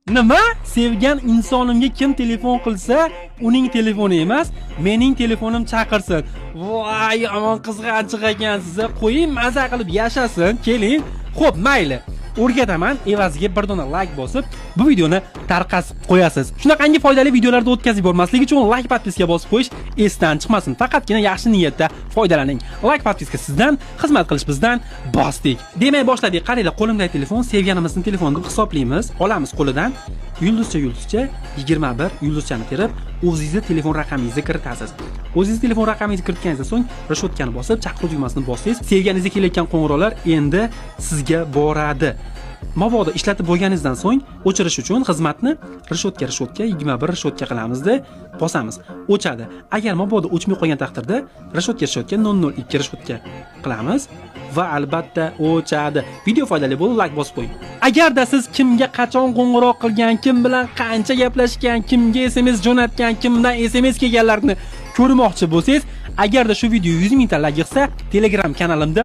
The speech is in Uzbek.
Nima? Sevgan insonimga kim telefon qilsa, uning telefoni emas, mening telefonim chaqirsin. Voy, yomon qizg'anchiq ekansiz. Qo'ying, maza qilib yashasin. Keling. Xo'p, mayli. O'rgataman, evaziga bir dona like bosib, bu videoni tarqatib qo'yasiz. Shunaqangi foydali videolarda o'tkazib bormaslik uchun like podpiska bosib qo'yish esdan chiqmasin. Faqatgina yaxshi niyatda foydalaning. Like podpiska sizdan, xizmat qilish bizdan. Bosdik. Demay boshladik. Qaranglar, qo'limdagi telefon, sevganimizning telefonini hisoblaymiz. Olamiz qo'lidan. Yulduzcha 21 yulduzchani terib, o'zingizning telefon raqamingizni kiritasiz. O'zingizning telefon raqamingizni kiritganingizdan so'ng reshotkani bosib, chaqiruv tugmasini bossangiz, sevganingizga kelayotgan qo'ng'iroqlar endi sizga boradi. Mabodo ishlatib bo'lganingizdan so'ng o'chirish uchun xizmatni reshotka 21 reshotka qilamizda bosamiz. O'chadi. Agar mabodo o'chmay qolgan taqdirda reshotka 002 reshotka qilamiz va albatta o'chadi. Video foydali bo'ldi, like bosib qo'ying. Agarda siz kimga qachon qo'ng'iroq qilgan, kim bilan qancha gaplashgan, kimga SMS jo'natgan, kimdan SMS kelganlarini ko'rmoqchi bo'lsangiz, agarda shu video 100 ming ta like yig'sa, Telegram kanalimda